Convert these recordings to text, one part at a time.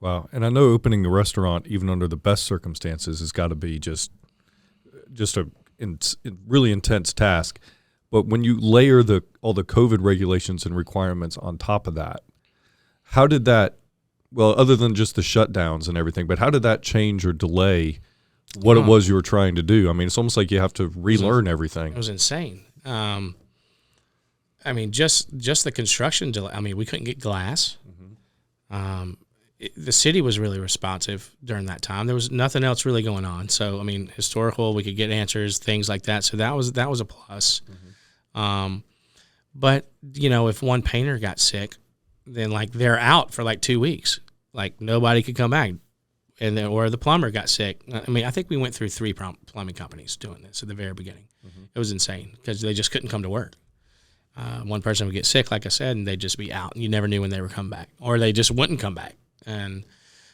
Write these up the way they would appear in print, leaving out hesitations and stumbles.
Wow. And I know opening a restaurant, even under the best circumstances, has got to be just a really intense task. But when you layer all the COVID regulations and requirements on top of that, how did that, well, other than just the shutdowns and everything, but how did that change or delay what it was you were trying to do? I mean, it's almost like you have to relearn everything. It was insane. I mean, just the construction delay. I mean, we couldn't get glass. Mm-hmm. The city was really responsive during that time. There was nothing else really going on. So, I mean, historical, we could get answers, things like that. So that was a plus. Mm-hmm. But, you know, if one painter got sick, then, like, they're out for, like, 2 weeks. Like, nobody could come back. And then, or the plumber got sick. I mean, I think we went through 3 plumbing companies doing this at the very beginning. Mm-hmm. It was insane because they just couldn't come to work. One person would get sick, like I said, and they'd just be out. And you never knew when they were coming back. Or they just wouldn't come back. And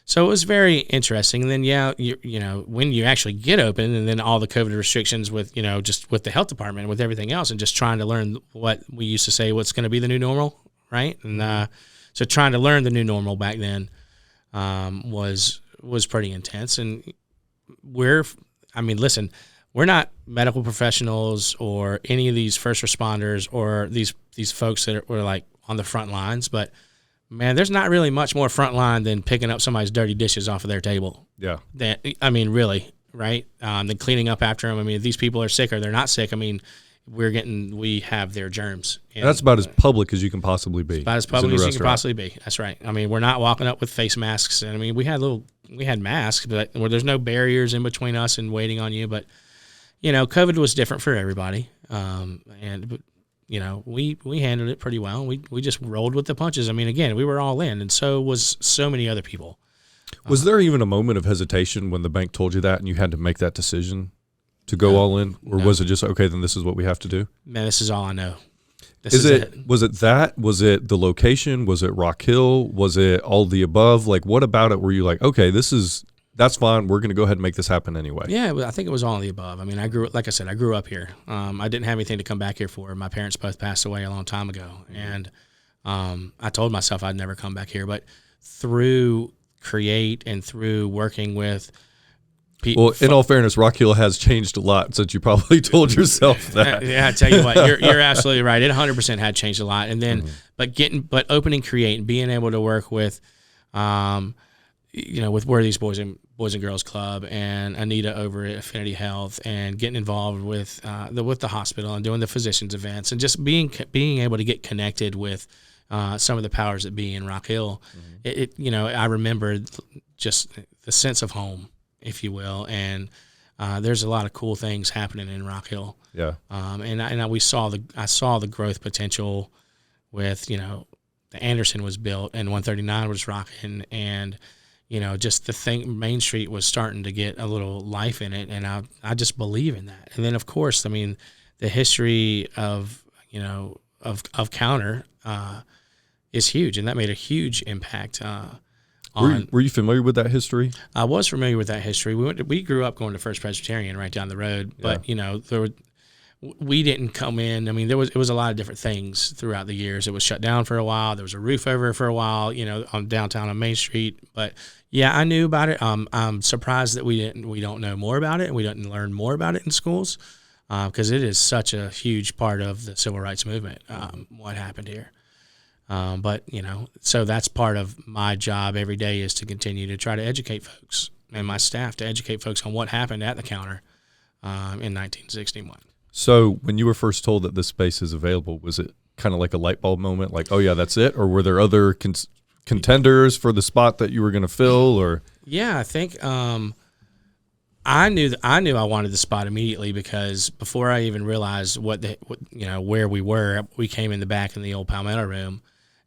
so it was very interesting. And then, yeah, you know, when you actually get open and then all the COVID restrictions with, you know, just with the health department and with everything else and just trying to learn what we used to say, what's going to be the new normal, right? And so trying to learn the new normal back then was pretty intense. And listen, we're not medical professionals or any of these first responders or these folks that were like on the front lines, but man, there's not really much more front line than picking up somebody's dirty dishes off of their table. Yeah. Really, right? Than cleaning up after them. I mean, if these people are sick or they're not sick, I mean, we have their germs. And that's about as public as you can possibly be. About as public as you can possibly be. That's right. I mean, we're not walking up with face masks. And I mean, we had masks, but where there's no barriers in between us and waiting on you. But, you know, COVID was different for everybody. But you know, we handled it pretty well. We just rolled with the punches. I mean, again, we were all in, and so was so many other people. Was there even a moment of hesitation when the bank told you that and you had to make that decision to go all in? Or was it just, okay, then this is what we have to do? Man, this is all I know. Was it that? Was it the location? Was it Rock Hill? Was it all the above? Like, what about it were you like, okay, that's fine. We're going to go ahead and make this happen anyway. Yeah, I think it was all of the above. I mean, I grew up here. I didn't have anything to come back here for. My parents both passed away a long time ago. And I told myself I'd never come back here. But through Create and through working with people. Well, in all fairness, Rock Hill has changed a lot since you probably told yourself that. Yeah, I tell you what, you're absolutely right. It 100% had changed a lot. And then, but opening Create and being able to work with, you know, with Worthy's Boys and Girls Club and Anita over at Affinity Health and getting involved with the hospital and doing the physicians events and just being able to get connected with some of the powers that be in Rock Hill. Mm-hmm. You know, I remember just the sense of home, if you will, and there's a lot of cool things happening in Rock Hill. Yeah. And I saw the growth potential with, you know, the Anderson was built and 139 was rocking and you know, just Main Street was starting to get a little life in it, and I just believe in that. And then, of course, I mean, the history of, you know, of Counter is huge, and that made a huge impact. Were you familiar with that history? I was familiar with that history. We grew up going to First Presbyterian right down the road, but you know, we didn't come in. I mean, it was a lot of different things throughout the years. It was shut down for a while. There was a roof over it for a while, you know, on downtown on Main Street. But yeah, I knew about it. I'm surprised that we don't know more about it and we didn't learn more about it in schools because it is such a huge part of the civil rights movement. What happened here, but you know, so that's part of my job every day is to continue to try to educate folks and my staff to educate folks on what happened at the Counter in 1961. So when you were first told that this space is available, was it kind of like a light bulb moment, like, oh yeah, that's it? Or were there other contenders for the spot that you were going to fill? Or yeah, I think I knew I wanted the spot immediately because before I even realized where we were, we came in the back in the old Palmetto room,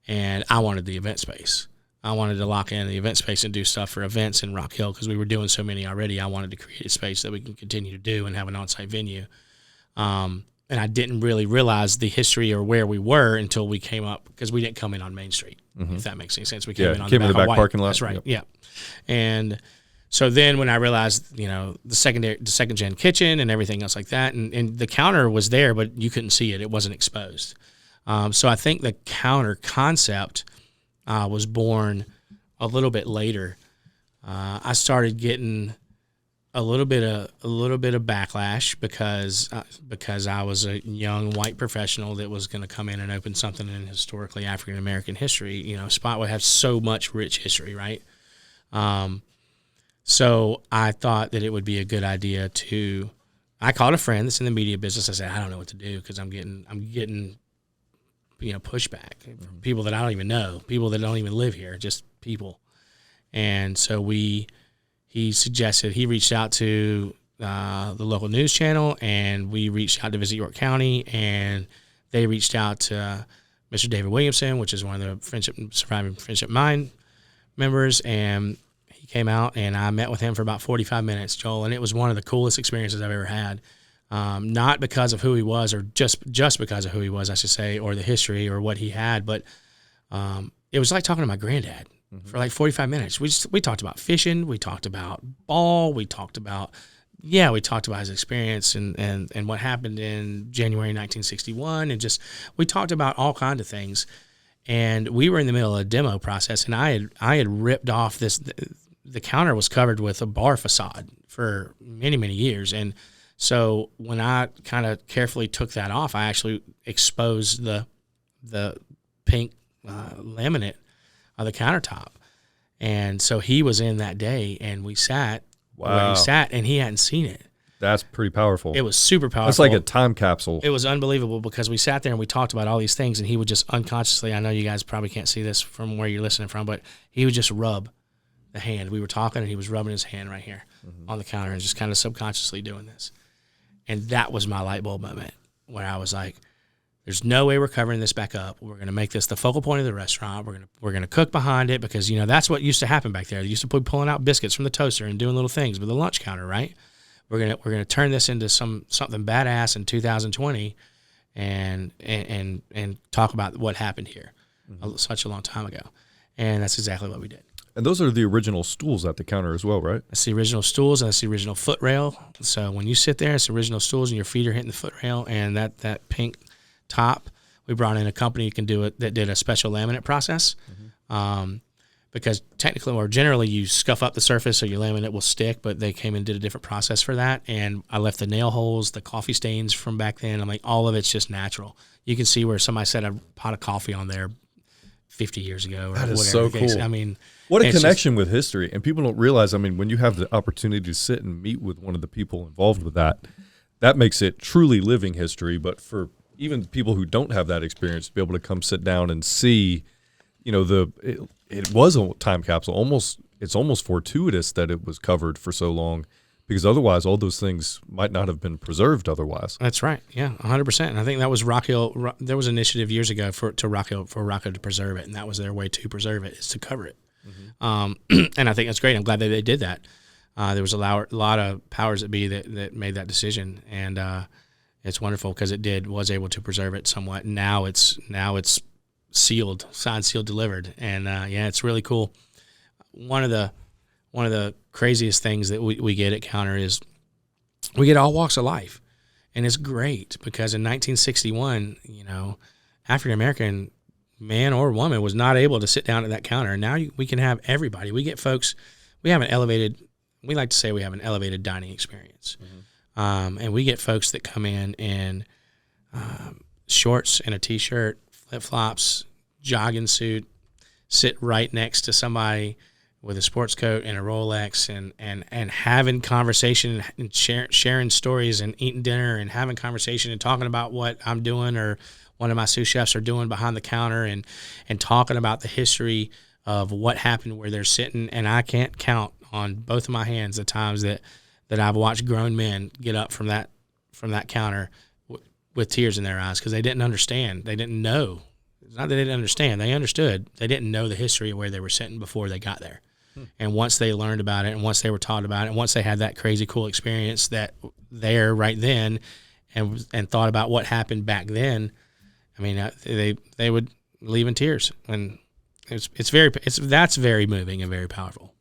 and I wanted the event space. I wanted to lock in the event space and do stuff for events in Rock Hill because we were doing so many already. I wanted to create a space that we can continue to do and have an on-site venue. And I didn't really realize the history or where we were until we came up because we didn't come in on Main Street, if that makes any sense. We came in on the back parking lot. That's right. Yep. Yeah. And so then when I realized, you know, the second gen kitchen and everything else like that, and the Counter was there, but you couldn't see it. It wasn't exposed. So I think the Counter concept was born a little bit later, I started getting a little bit of backlash because I was a young white professional that was going to come in and open something in historically African American history. You know, Spotwood has so much rich history, right? So I thought that it would be a good idea to. I called a friend that's in the media business. I said, I don't know what to do because I'm getting pushback from people that I don't even know, people that don't even live here, just people. And so he reached out to the local news channel, and we reached out to Visit York County, and they reached out to Mr. David Williamson, which is one of the surviving Friendship Mind members, and he came out, and I met with him for about 45 minutes, Joel, and it was one of the coolest experiences I've ever had. Not because of who he was, or just because of who he was, I should say, or the history or what he had, but it was like talking to my granddad for like 45 minutes. We talked about fishing, we talked about ball, we talked about his experience and what happened in January 1961, and we talked about all kinds of things. And we were in the middle of a demo process, and I had ripped off the counter was covered with a bar facade for many, many years. And so when I kind of carefully took that off, I actually exposed the pink laminate of the countertop. And so he was in that day, and we sat where he sat, and he hadn't seen it. That's pretty powerful. It was super powerful. That's like a time capsule. It was unbelievable because we sat there and we talked about all these things, and he would just unconsciously, I know you guys probably can't see this from where you're listening from, but he would just rub the hand. We were talking, and he was rubbing his hand right here on the counter and just kind of subconsciously doing this. And that was my light bulb moment where I was like, there's no way we're covering this back up. We're going to make this the focal point of the restaurant. We're going to cook behind it because, that's what used to happen back there. They used to be pulling out biscuits from the toaster and doing little things with the lunch counter, right? We're going to turn this into something badass in 2020 and talk about what happened here such a long time ago. And that's exactly what we did. And those are the original stools at the counter as well, right? That's the original stools, and that's the original foot rail. So when you sit there, it's the original stools, and your feet are hitting the foot rail, and that pink top, we brought in a company that did a special laminate process. Because technically or generally you scuff up the surface so your laminate will stick, but they came and did a different process for that. And I left the nail holes, the coffee stains from back then. I'm like, all of it's just natural. You can see where somebody set a pot of coffee on there 50 years ago. Or that is whatever so cool. I mean, what a connection with history. And people don't realize, when you have the opportunity to sit and meet with one of the people involved with that makes it truly living history. But for even people who don't have that experience, to be able to come sit down and see, it was a time capsule. It's almost fortuitous that it was covered for so long, because otherwise all those things might not have been preserved otherwise. That's right. Yeah, 100%. And I think that was Rock Hill. There was an initiative years ago for Rock Hill to preserve it, and that was their way to preserve it, is to cover it. And I think that's great. I'm glad that they did that. There was a lot of powers that be that made that decision, and it's wonderful because was able to preserve it somewhat. Now it's sealed, signed, sealed, delivered, and it's really cool. One of the craziest things that we get at Counter is we get all walks of life, and it's great because in 1961, African American man or woman was not able to sit down at that counter, and now we can have everybody. We get folks. We like to say we have an elevated dining experience, and we get folks that come in shorts and a t-shirt, flip-flops, jogging suit, sit right next to somebody with a sports coat and a Rolex and having conversation and sharing stories and eating dinner and having conversation and talking about what I'm doing or one of my sous chefs are doing behind the counter and talking about the history of what happened where they're sitting. And I can't count on both of my hands the times that I've watched grown men get up from that counter with tears in their eyes because they didn't understand. They didn't know. It's not that they didn't understand. They understood. They didn't know the history of where they were sitting before they got there. And once they learned about it and once they were taught about it and once they had that crazy cool experience there right then and thought about what happened back then, they would leave in tears. And that's very moving and very powerful.